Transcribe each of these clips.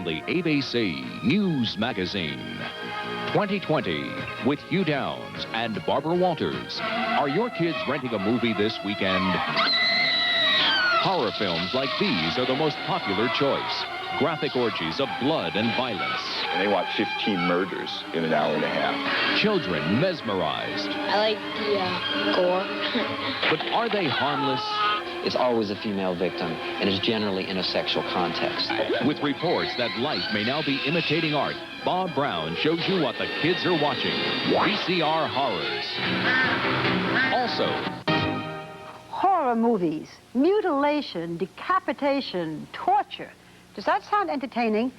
the ABC News Magazine. 2020 with Hugh Downs and Barbara Walters. Are your kids renting a movie this weekend? Horror films like these are the most popular choice. Graphic orgies of blood and violence. And they watch 15 murders in an hour and a half. Children mesmerized. I like the gore. But are they harmless? It's always a female victim, and is generally in a sexual context. With reports that life may now be imitating art, Bob Brown shows you what the kids are watching. VCR horrors. Also, horror movies, mutilation, decapitation, torture. Does that sound entertaining?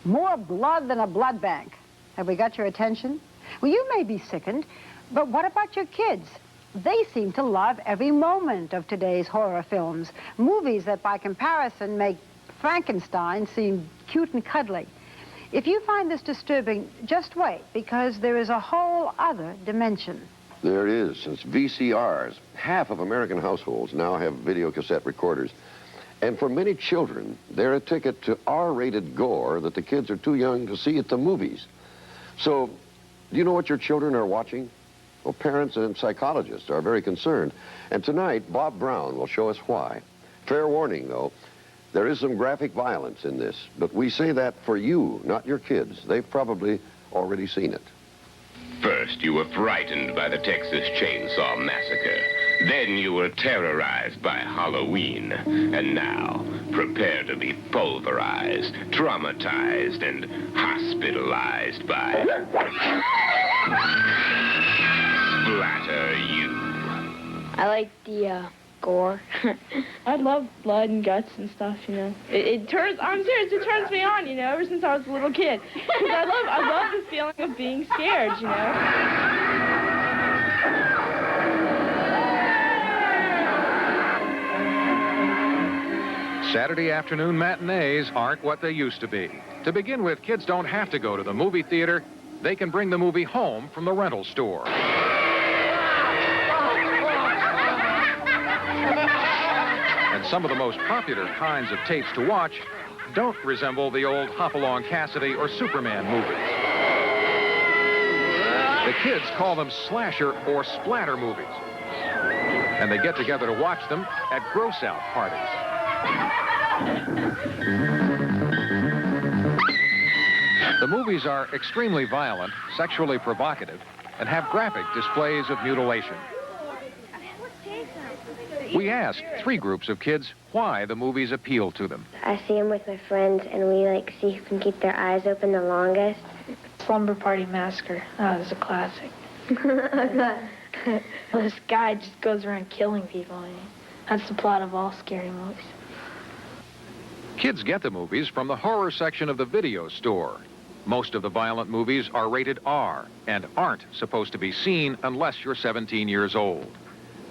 More blood than a blood bank. Have we got your attention? Well, you may be sickened, but what about your kids? They seem to love every moment of today's horror films, movies that by comparison make Frankenstein seem cute and cuddly. If you find this disturbing, just wait, because there is a whole other dimension. There is, since VCRs, half of American households now have video cassette recorders. And for many children, they're a ticket to R-rated gore that the kids are too young to see at the movies. So, do you know what your children are watching? Well, parents and psychologists are very concerned. And tonight, Bob Brown will show us why. Fair warning, though, there is some graphic violence in this. But we say that for you, not your kids. They've probably already seen it. First, you were frightened by the Texas Chainsaw Massacre. Then you were terrorized by Halloween. And now, prepare to be pulverized, traumatized, and hospitalized by... Splatter you. I like the gore. I love blood and guts and stuff, you know. I'm serious, it turns me on, you know, ever since I was a little kid. Because I love the feeling of being scared, you know. Saturday afternoon matinees aren't what they used to be. To begin with, kids don't have to go to the movie theater. They can bring the movie home from the rental store. And some of the most popular kinds of tapes to watch don't resemble the old Hopalong Cassidy or Superman movies. The kids call them slasher or splatter movies. And they get together to watch them at gross-out parties. The movies are extremely violent, sexually provocative, and have graphic displays of mutilation. We asked 3 groups of kids why the movies appeal to them. I see them with my friends, and we see who can keep their eyes open the longest. Slumber Party Massacre. That was a classic. This guy just goes around killing people. That's the plot of all scary movies. Kids get the movies from the horror section of the video store. Most of the violent movies are rated R and aren't supposed to be seen unless you're 17 years old.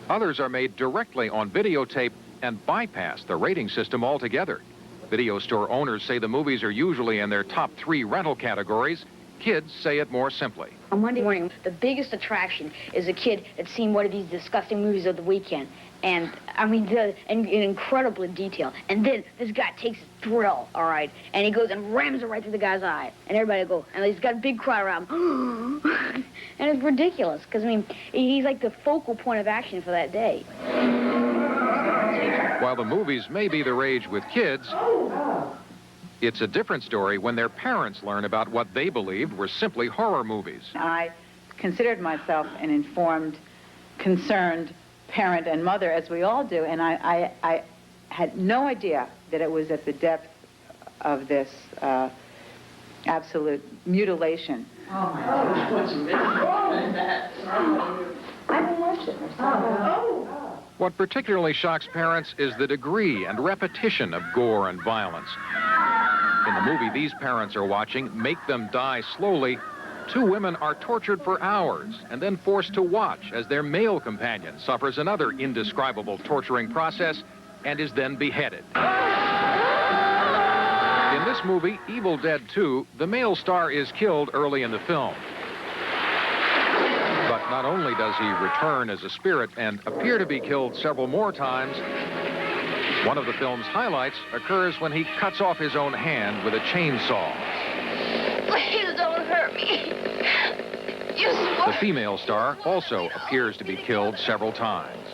Others are made directly on videotape and bypass the rating system altogether. Video store owners say the movies are usually in their top 3 rental categories. Kids say it more simply. On Monday morning, the biggest attraction is a kid that's seen one of these disgusting movies of the weekend. And, I mean, in incredible detail. And then this guy takes his drill, all right, and he goes and rams it right through the guy's eye. And everybody will go, and he's got a big crowd around him. And it's ridiculous, because, I mean, he's like the focal point of action for that day. While the movies may be the rage with kids, it's a different story when their parents learn about what they believed were simply horror movies. I considered myself an informed, concerned parent and mother, as we all do, and I had no idea that it was at the depth of this absolute mutilation. Oh, my God. What's wrong with that? I haven't watched it myself. What particularly shocks parents is the degree and repetition of gore and violence. In the movie these parents are watching, Make Them Die Slowly, 2 women are tortured for hours and then forced to watch as their male companion suffers another indescribable torturing process and is then beheaded. In this movie, Evil Dead 2, the male star is killed early in the film. But not only does he return as a spirit and appear to be killed several more times, One of the film's highlights occurs when he cuts off his own hand with a chainsaw. Please don't hurt me. The female star also appears to be killed several times.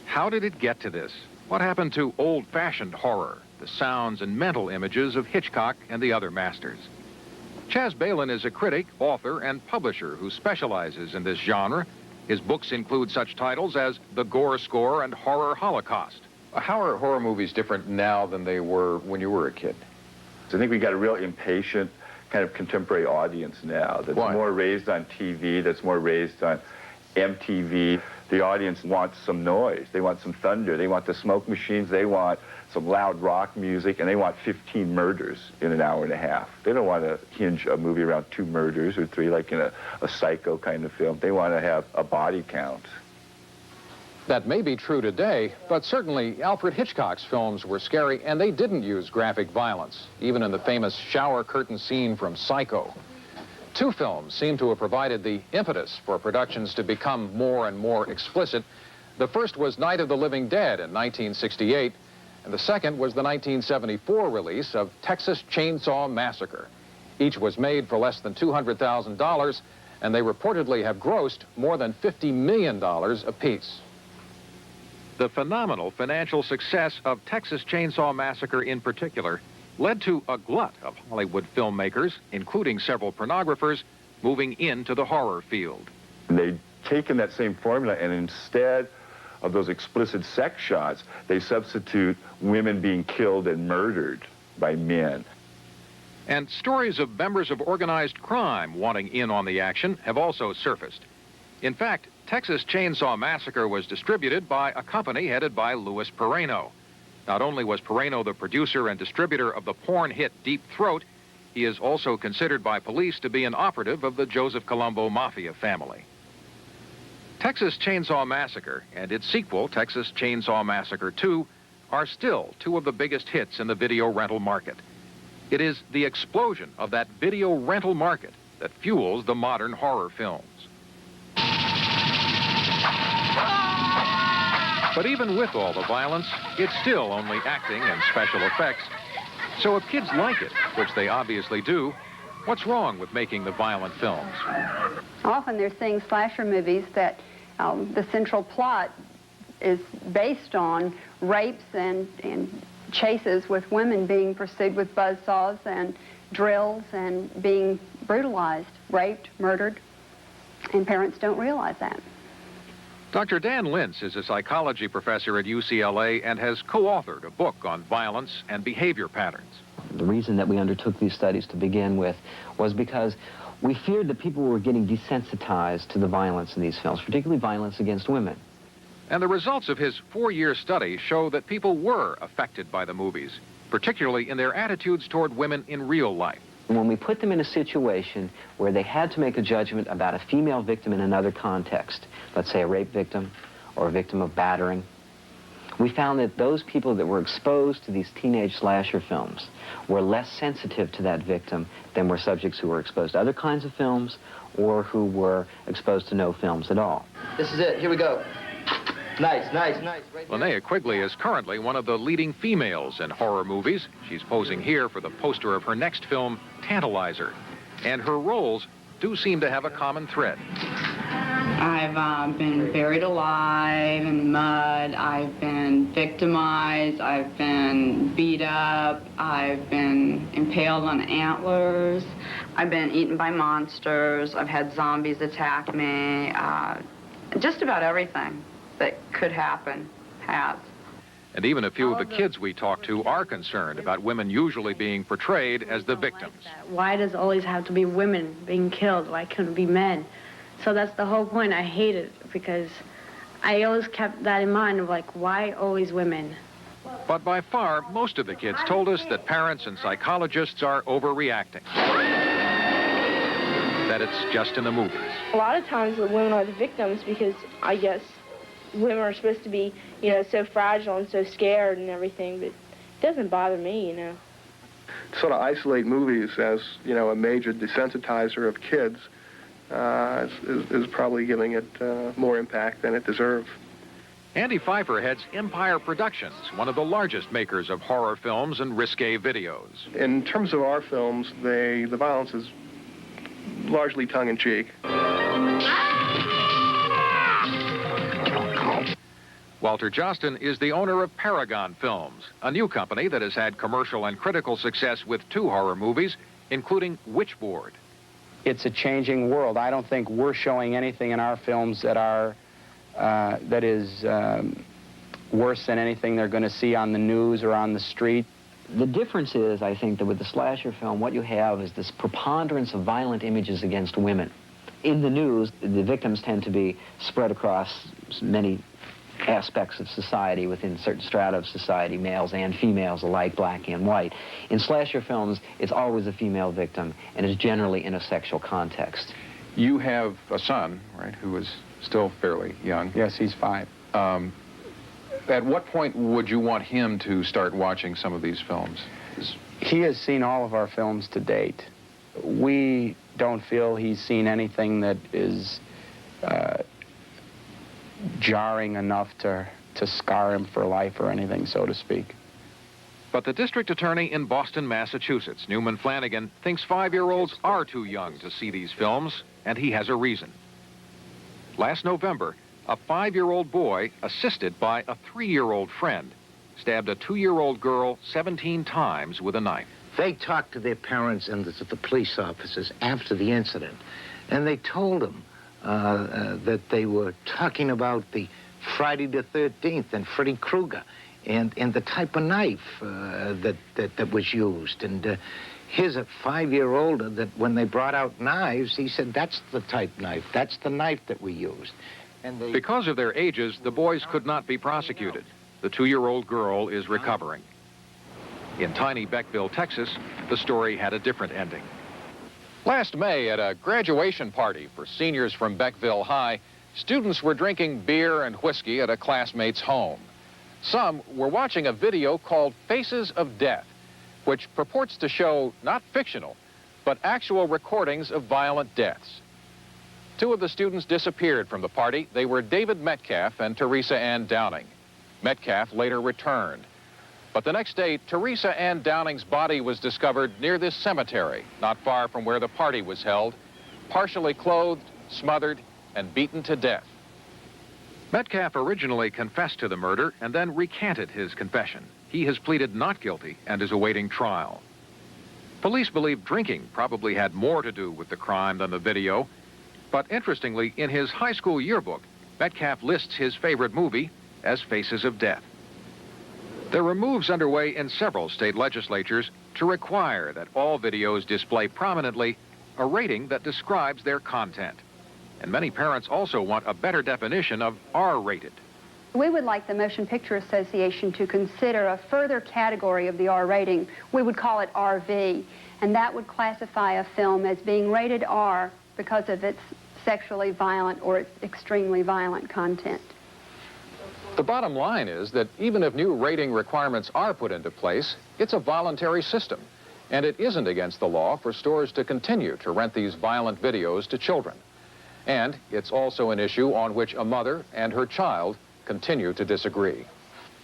How did it get to this? What happened to old-fashioned horror, the sounds and mental images of Hitchcock and the other masters? Chas Balun is a critic, author, and publisher who specializes in this genre. His books include such titles as The Gore Score and Horror Holocaust. How are horror movies different now than they were when you were a kid? I think we got a real impatient kind of contemporary audience now that's more raised on TV, that's more raised on MTV. The audience wants some noise. They want some thunder. They want the smoke machines. They want some loud rock music, and they want 15 murders in an hour and a half. They don't want to hinge a movie around 2 murders or 3 like in a Psycho kind of film. They want to have a body count. That may be true today, but certainly Alfred Hitchcock's films were scary, and they didn't use graphic violence, even in the famous shower curtain scene from Psycho. 2 films seem to have provided the impetus for productions to become more and more explicit. The first was Night of the Living Dead in 1968, and the second was the 1974 release of Texas Chainsaw Massacre. Each was made for less than $200,000, and they reportedly have grossed more than $50 million apiece. The phenomenal financial success of Texas Chainsaw Massacre in particular led to a glut of Hollywood filmmakers, including several pornographers, moving into the horror field. They'd taken that same formula, and instead of those explicit sex shots, they substitute women being killed and murdered by men. And stories of members of organized crime wanting in on the action have also surfaced. In fact, Texas Chainsaw Massacre was distributed by a company headed by Louis Pereno. Not only was Pereno the producer and distributor of the porn hit Deep Throat, he is also considered by police to be an operative of the Joseph Colombo Mafia family. Texas Chainsaw Massacre and its sequel, Texas Chainsaw Massacre 2, are still 2 of the biggest hits in the video rental market. It is the explosion of that video rental market that fuels the modern horror films. But even with all the violence, it's still only acting and special effects. So if kids like it, which they obviously do, what's wrong with making the violent films? Often they're seeing slasher movies that the central plot is based on rapes and chases with women being pursued with buzzsaws and drills and being brutalized, raped, murdered, and parents don't realize that. Dr. Dan Lintz is a psychology professor at UCLA and has co-authored a book on violence and behavior patterns. The reason that we undertook these studies to begin with was because we feared that people were getting desensitized to the violence in these films, particularly violence against women. And the results of his 4-year study show that people were affected by the movies, particularly in their attitudes toward women in real life. When we put them in a situation where they had to make a judgment about a female victim in another context, let's say a rape victim or a victim of battering, we found that those people that were exposed to these teenage slasher films were less sensitive to that victim than were subjects who were exposed to other kinds of films or who were exposed to no films at all. This is it. Here we go. Nice, nice, nice. Right there. Linnea Quigley is currently one of the leading females in horror movies. She's posing here for the poster of her next film, Tantalizer. And her roles do seem to have a common thread. I've been buried alive in mud. I've been victimized. I've been beat up. I've been impaled on antlers. I've been eaten by monsters. I've had zombies attack me. Just about everything that could happen has. And even a few of the kids we talk to are concerned about women usually being portrayed as the victims. Why does it always have to be women being killed? Why couldn't it be men? So that's the whole point. I hate it because I always kept that in mind of like, why always women? But by far, most of the kids told us that parents and psychologists are overreacting. That it's just in the movies. A lot of times the women are the victims because I guess women are supposed to be, you know, so fragile and so scared and everything, but it doesn't bother me, you know. Sort of isolate movies as, you know, a major desensitizer of kids is probably giving it more impact than it deserves. Andy Pfeiffer heads Empire Productions, one of the largest makers of horror films and risque videos. In terms of our films, the violence is largely tongue-in-cheek. Walter Jostin is the owner of Paragon Films, a new company that has had commercial and critical success with 2 horror movies, including Witchboard. It's a changing world. I don't think we're showing anything in our films that is worse than anything they're going to see on the news or on the street. The difference is, I think, that with the slasher film, what you have is this preponderance of violent images against women. In the news, the victims tend to be spread across many aspects of society within certain strata of society, males and females alike, black and white. In slasher films, it's always a female victim, and it's generally in a sexual context. You have a son, right, who is still fairly young. Yes, he's 5. At what point would you want him to start watching some of these films? He has seen all of our films to date. We don't feel he's seen anything that is jarring enough to scar him for life or anything, so to speak. But the district attorney in Boston, Massachusetts, Newman Flanagan, thinks 5-year-olds are too young to see these films, and he has a reason. Last November, a 5-year-old boy, assisted by a 3-year-old friend, stabbed a 2-year-old girl 17 times with a knife. They talked to their parents and the police officers after the incident, and they told them that they were talking about the Friday the 13th and Freddy Krueger and the type of knife that was used. And here's a 5-year-old that when they brought out knives, he said, that's the type knife. That's the knife that we used. And Because of their ages, the boys could not be prosecuted. The 2-year-old girl is recovering. In tiny Beckville, Texas, the story had a different ending. Last May, at a graduation party for seniors from Beckville High, students were drinking beer and whiskey at a classmate's home. Some were watching a video called Faces of Death, which purports to show not fictional, but actual recordings of violent deaths. 2 of the students disappeared from the party. They were David Metcalf and Teresa Ann Downing. Metcalf later returned. But the next day, Teresa Ann Downing's body was discovered near this cemetery, not far from where the party was held, partially clothed, smothered, and beaten to death. Metcalf originally confessed to the murder and then recanted his confession. He has pleaded not guilty and is awaiting trial. Police believe drinking probably had more to do with the crime than the video. But interestingly, in his high school yearbook, Metcalf lists his favorite movie as Faces of Death. There are moves underway in several state legislatures to require that all videos display prominently a rating that describes their content. And many parents also want a better definition of R-rated. We would like the Motion Picture Association to consider a further category of the R rating. We would call it RV, and that would classify a film as being rated R because of its sexually violent or its extremely violent content. The bottom line is that even if new rating requirements are put into place, it's a voluntary system, and it isn't against the law for stores to continue to rent these violent videos to children. And it's also an issue on which a mother and her child continue to disagree.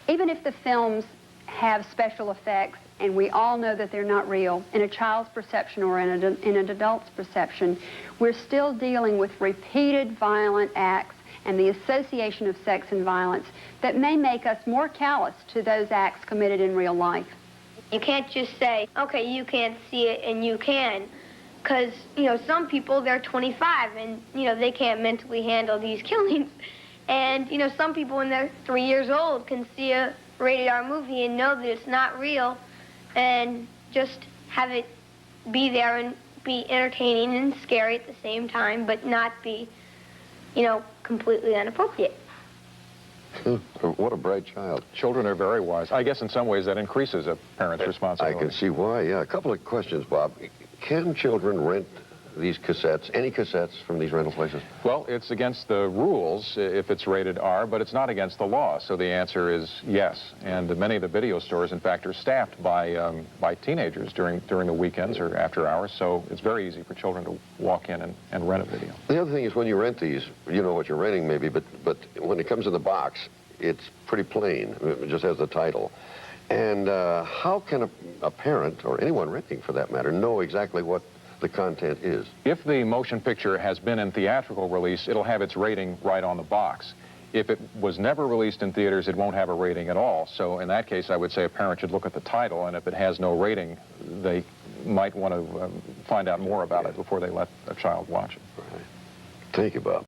Even if the films have special effects, and we all know that they're not real, in a child's perception or in an adult's perception, we're still dealing with repeated violent acts and the association of sex and violence that may make us more callous to those acts committed in real life. You can't just say, okay, you can't see it and you can, because, you know, some people, they're 25 and, you know, they can't mentally handle these killings. And, you know, some people when they're 3 years old can see a rated R movie and know that it's not real and just have it be there and be entertaining and scary at the same time, but not be, you know, completely inappropriate. What a bright child. Children are very wise. I guess in some ways that increases a parent's responsibility. I can see why, yeah. A couple of questions, Bob. Can children rent these cassettes, any cassettes from these rental places? Well, it's against the rules if it's rated R, but it's not against the law. So the answer is yes. And many of the video stores, in fact, are staffed by teenagers during the weekends or after hours. So it's very easy for children to walk in and rent a video. The other thing is when you rent these, you know what you're renting maybe, but when it comes in the box, it's pretty plain. It just has the title. And how can a parent, or anyone renting for that matter, know exactly what the content is? If the motion picture has been in theatrical release, it'll have its rating right on the box. If it was never released in theaters, it won't have a rating at all. So in that case, I would say a parent should look at the title, and if it has no rating, they might want to find out more about it before they let a child watch it. Right. Thank you, Bob.